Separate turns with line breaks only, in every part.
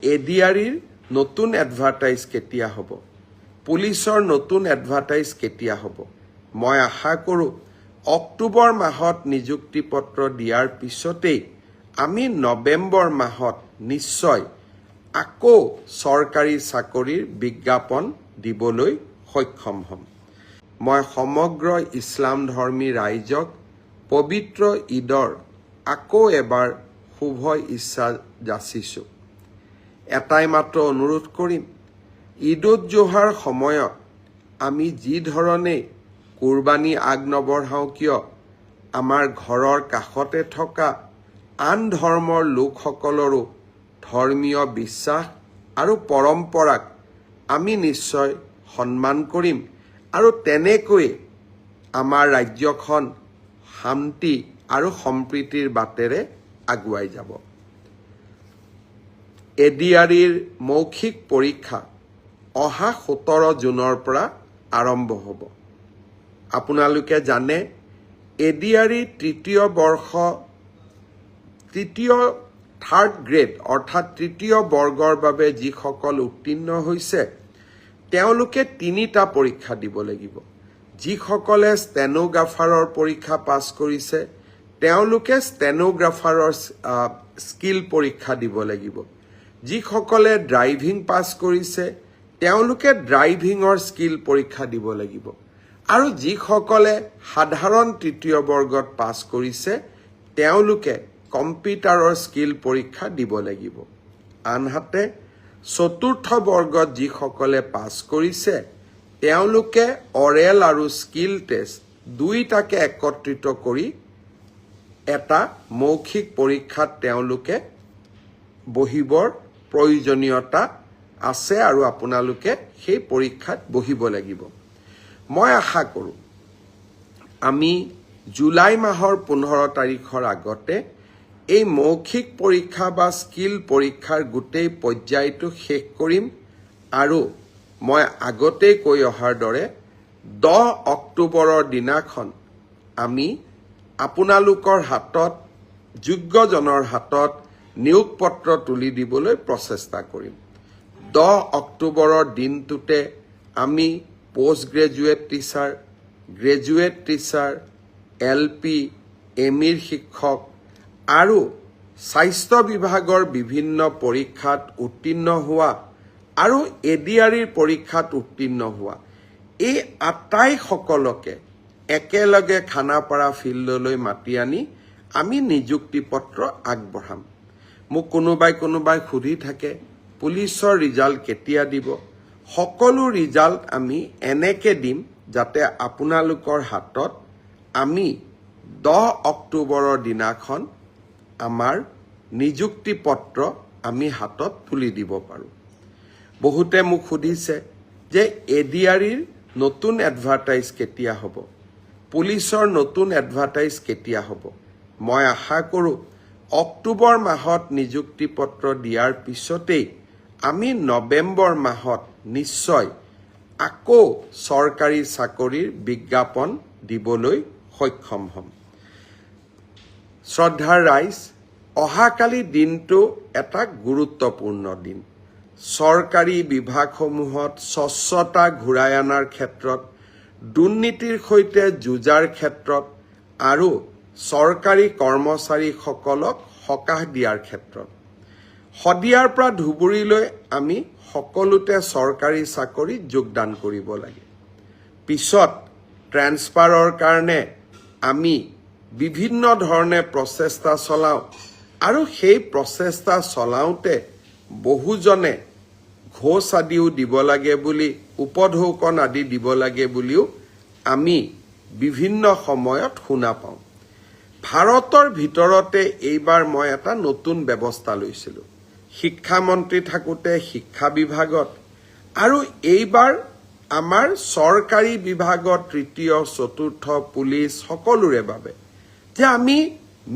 এডিআৰিৰ নতুন এডভাৰটাইজ কেতিয়া হ'ব, পুলিচৰ নতুন এডভাৰটাইজ কেতিয়া হ'ব। মই আশা কৰোঁ অক্টোবৰ মাহত নিযুক্তি পত্ৰ দিয়াৰ পিছতেই আমি নৱেম্বৰ মাহত নিশ্চয় আকৌ চৰকাৰী চাকৰিৰ বিজ্ঞাপন দিবলৈ সক্ষম হ'ম। মই সমগ্ৰ ইছলাম ধৰ্মী ৰাইজক পবিত্ৰ ঈদৰ আকৌ এবাৰ শুভ ইচ্ছা যাচিছোঁ। এটাই মাত্ৰ অনুৰোধ কৰিম, ঈদ উজ জোহাৰ সময়ত আমি যি ধৰণে কুৰবানী আগ নবঢ়াওঁ কিয়, আমাৰ ঘৰৰ কাষতে থকা আন ধৰ্মৰ লোকসকলৰো ধৰ্মীয় বিশ্বাস আৰু পৰম্পৰাক আমি নিশ্চয় সন্মান কৰিম আৰু তেনেকৈয়ে আমাৰ ৰাজ্যখন শান্তি আৰু সম্প্ৰীতিৰ বাটেৰে আগুৱাই যাব। এডিআৰিৰ মৌখিক পৰীক্ষা অহা 17 জুনৰ পৰা আৰম্ভ হ'ব। আপোনালোকে জানে এডিআৰি থাৰ্ড গ্ৰেড অৰ্থাৎ তৃতীয় বৰ্গৰ বাবে যিসকল উত্তীৰ্ণ হৈছে তেওঁলোকে 3টা পৰীক্ষা দিব লাগিব। যিসকলে ষ্টেনোগ্ৰাফাৰৰ পৰীক্ষা পাছ কৰিছে তেওঁলোকে ষ্টেনোগ্ৰাফাৰৰ স্কিল পৰীক্ষা দিব লাগিব। যিসকলে ড্ৰাইভিং পাছ কৰিছে তেওঁলোকে ড্ৰাইভিঙৰ স্কিল পৰীক্ষা দিব লাগিব আৰু যিসকলে সাধাৰণ তৃতীয় বৰ্গত পাছ কৰিছে তেওঁলোকে কম্পিউটাৰৰ স্কিল পৰীক্ষা দিব লাগিব। আনহাতে চতুৰ্থ বৰ্গত যিসকলে পাছ কৰিছে তেওঁলোকে অৰেল আৰু স্কিল টেষ্ট দুইটাকে একত্ৰিত কৰি এটা মৌখিক পৰীক্ষাত তেওঁলোকে বহিবৰ প্ৰয়োজনীয়তা আছে আৰু আপোনালোকে সেই পৰীক্ষাত বহিব লাগিব। মই আশা কৰোঁ আমি জুলাই মাহৰ 15 তাৰিখৰ আগতে এই মৌখিক পৰীক্ষা বা স্কিল পৰীক্ষাৰ গোটেই পৰ্যায়টো শেষ কৰিম আৰু মই আগতেই কৈ অহাৰ দৰে 10 অক্টোবৰৰ দিনাখন আমি আপোনালোকৰ হাতত যোগ্যজনৰ হাতত নিয়োগ পত্ৰ তুলি দিবলৈ প্ৰচেষ্টা কৰিম। 10 অক্টোবৰৰ দিনটোতে আমি post graduate teacher, graduate teacher, LP, ME শিক্ষক আৰু স্বাস্থ্য বিভাগৰ বিভিন্ন পৰীক্ষাত উত্তীৰ্ণ হোৱা আৰু এডিআৰিৰ পৰীক্ষাত উত্তীৰ্ণ হোৱা এই আটাইসকলকে একেলগে খানাপাৰা ফিল্ডলৈ মাতি আনি আমি নিযুক্তি পত্ৰ আগবঢ়াম। মোক কোনোবাই সুধি থাকে পুলিচৰ ৰিজাল্ট কেতিয়া দিব। সকলো ৰিজাল্ট আমি এনেকে দিম যাতে আপোনালোকৰ হাতত আমি 10 অক্টোবৰৰ দিনাখন আমাৰ নিযুক্তি পত্ৰ আমি হাতত তুলি দিব পাৰোঁ। বহুতে মোক সুধিছে যে এডিআৰিৰ নতুন এডভাৰটাইজ কেতিয়া হ'ব, পুলিচৰ নতুন এডভাৰটাইজ কেতিয়া হ'ব। মই আশা কৰোঁ অক্টোবৰ মাহত নিযুক্তি পত্ৰ দিয়াৰ পিছতেই আমি নৱেম্বৰ মাহত নিশ্চয় আকৌ চৰকাৰী চাকৰিৰ বিজ্ঞাপন দিবলৈ সক্ষম হ'ম। শ্ৰদ্ধাৰ ৰাইজ, অহাকালি দিনটো এটা গুৰুত্বপূৰ্ণ দিন। চৰকাৰী বিভাগসমূহত স্বচ্ছতা ঘূৰাই অনাৰ ক্ষেত্ৰত, দুৰ্নীতিৰ সৈতে যুঁজাৰ ক্ষেত্ৰত আৰু চৰকাৰী কৰ্মচাৰীসকলক সকাহ দিয়াৰ ক্ষেত্ৰত শদিয়াৰ পৰা ধুবুৰীলৈ আমি সকলোতে চৰকাৰী চাকৰিত যোগদান কৰিব লাগে। পিছত ট্ৰেন্সফাৰৰ কাৰণে আমি বিভিন্ন ধৰণে প্ৰচেষ্টা চলাওঁ আৰু সেই প্ৰচেষ্টা চলাওঁতে বহুজনে ঘোষ আদিও দিব লাগে বুলি, উপঢৌকন আদি দিব লাগে বুলিও আমি বিভিন্ন সময়ত শুনা পাওঁ। ভাৰতৰ ভিতৰতে এইবাৰ মই এটা নতুন ব্যৱস্থা লৈছিলোঁ। শিক্ষামন্ত্ৰী থাকোঁতে শিক্ষা বিভাগত আৰু এইবাৰ আমাৰ চৰকাৰী বিভাগত তৃতীয় চতুৰ্থ পুলিচ সকলোৰে বাবে যে আমি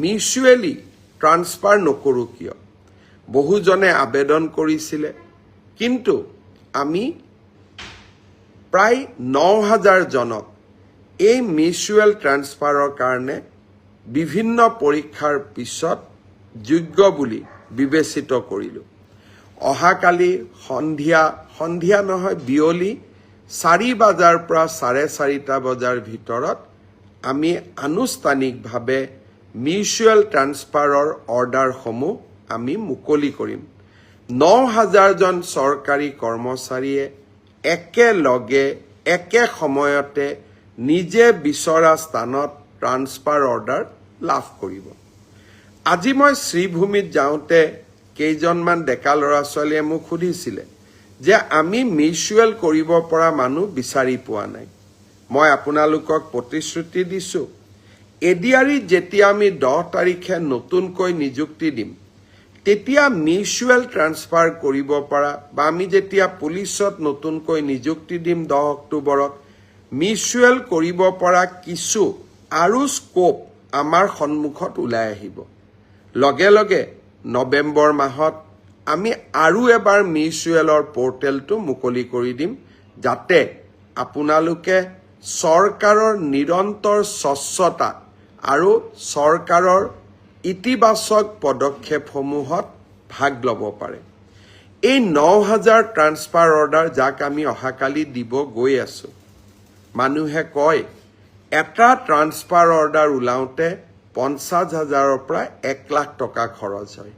মিউচুৱেলি ট্ৰান্সফাৰ নকৰোঁ কিয়। বহুজনে আবেদন কৰিছিলে কিন্তু আমি প্ৰায় 9,000 জনক এই মিউচুৱেল ট্ৰান্সফাৰৰ কাৰণে বিভিন্ন পৰীক্ষাৰ পিছত যোগ্য বুলি বিবেচিত কৰিলোঁ। অহাকালি সন্ধিয়া নহয় বিয়লি 4 বজাৰ পৰা 4:30 বজাৰ ভিতৰত আমি আনুষ্ঠানিকভাৱে মিউচুৱেল ট্ৰান্সফাৰৰ অৰ্ডাৰসমূহ আমি মুকলি কৰিম। 9,000 জন চৰকাৰী কৰ্মচাৰীয়ে একেলগে একে সময়তে নিজে বিচৰা স্থানত ট্ৰান্সফাৰ অৰ্ডাৰ লাভ কৰিব। আজি মই শ্ৰীভূমিত যাওঁতে কেইজনমান ডেকা ল'ৰা ছোৱালীয়ে মোক সুধিছিলে যে আমি মিউচুৱেল কৰিব পৰা মানুহ বিচাৰি পোৱা নাই। মই আপোনালোকক প্ৰতিশ্ৰুতি দিছোঁ, এডিআৰিত যেতিয়া আমি 10 তাৰিখে নতুনকৈ নিযুক্তি দিম, তেতিয়া মিউচুৱেল ট্ৰান্সফাৰ কৰিব পৰা বা আমি যেতিয়া পুলিচত নতুনকৈ নিযুক্তি দিম 10 অক্টোবৰত, মিউচুৱেল কৰিব পৰা কিছু আৰু স্কোপ আমাৰ সন্মুখত ওলাই আহিব। লগে লগে নৱেম্বৰ মাহত আমি আৰু এবাৰ মিউচুৱেলৰ পৰ্টেলটো মুকলি কৰি দিম, যাতে আপোনালোকে চৰকাৰৰ নিৰন্তৰ স্বচ্ছতা আৰু চৰকাৰৰ ইতিবাচক পদক্ষেপসমূহত ভাগ ল'ব পাৰে। এই 9,000 ট্ৰান্সফাৰ অৰ্ডাৰ যাক আমি অহাকালি দিব গৈ আছোঁ, মানুহে কয় এটা ট্ৰান্সফাৰ অৰ্ডাৰ ওলাওঁতে 50,000ৰ পৰা 1 লাখ টকা খৰচ হয়।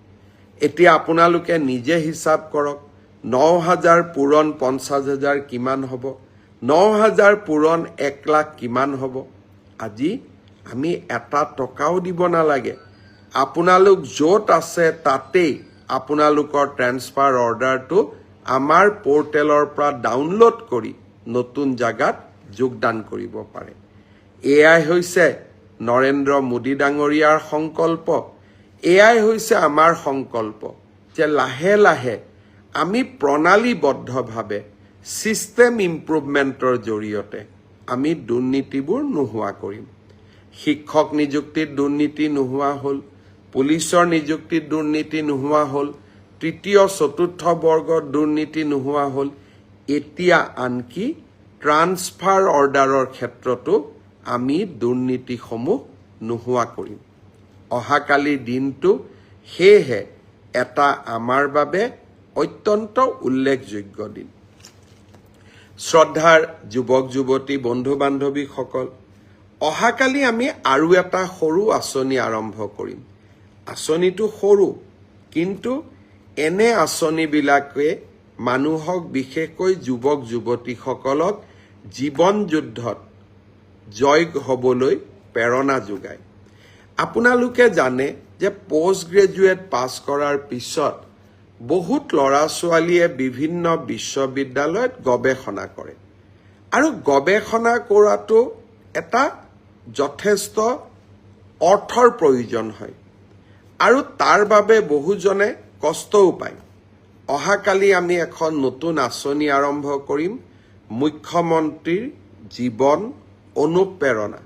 এতিয়া আপোনালোকে নিজে হিচাপ কৰক, 9,000 পূৰণ 50,000 কিমান হ'ব, 9,000 পূৰণ 1 লাখ কিমান হ'ব। আজি আমি এটা টকাও দিব নালাগে, আপোনালোক য'ত আছে তাতেই আপোনালোকৰ ট্ৰান্সফাৰ অৰ্ডাৰটো আমাৰ পৰ্টেলৰ পৰা ডাউনলোড কৰি নতুন জাগাত যোগদান কৰিব পাৰে। এয়াই হৈছে নৰেন্দ্ৰ মোদী ডাঙৰীয়াৰ সংকল্প, এয়াই হৈছে আমাৰ সংকল্প যে লাহে লাহে আমি প্ৰণালীবদ্ধভাৱে ছিষ্টেম ইম্প্ৰুভমেণ্টৰ জৰিয়তে আমি দুৰ্নীতিবোৰ নোহোৱা কৰিম। শিক্ষক নিযুক্তিত দুৰ্নীতি নোহোৱা হ'ল, পুলিচৰ নিযুক্তিত দুৰ্নীতি নোহোৱা হ'ল, তৃতীয় চতুৰ্থ বৰ্গত দুৰ্নীতি নোহোৱা হ'ল। এতিয়া আনকি ট্ৰান্সফাৰ অৰ্ডাৰৰ ক্ষেত্ৰতো আমি দুৰ্নীতিসমূহ নোহোৱা কৰিম। অহাকালিৰ দিনটো সেয়েহে এটা আমাৰ বাবে অত্যন্ত উল্লেখযোগ্য দিন। শ্ৰদ্ধাৰ যুৱক যুৱতী বন্ধু বান্ধৱীসকল, অহাকালি আমি আৰু এটা সৰু আঁচনি আৰম্ভ কৰিম। আঁচনিটো সৰু, কিন্তু এনে আঁচনিবিলাকে মানুহক, বিশেষকৈ যুৱক যুৱতীসকলক জীৱন যুদ্ধত জয় হ'বলৈ প্ৰেৰণা যোগায়। আপোনালোকে জানে যে পষ্ট গ্ৰেজুৱেট পাছ কৰাৰ পিছত বহুত ল'ৰা ছোৱালীয়ে বিভিন্ন বিশ্ববিদ্যালয়ত গৱেষণা কৰে, আৰু গৱেষণা কৰাটো এটা যথেষ্ট অৰ্থৰ প্ৰয়োজন হয়, আৰু তাৰ বাবে বহুজনে কষ্টও পায়। অহাকালি আমি এখন নতুন আঁচনি আৰম্ভ কৰিম, মুখ্যমন্ত্ৰীৰ জীৱন অনুপ্ৰেৰণা।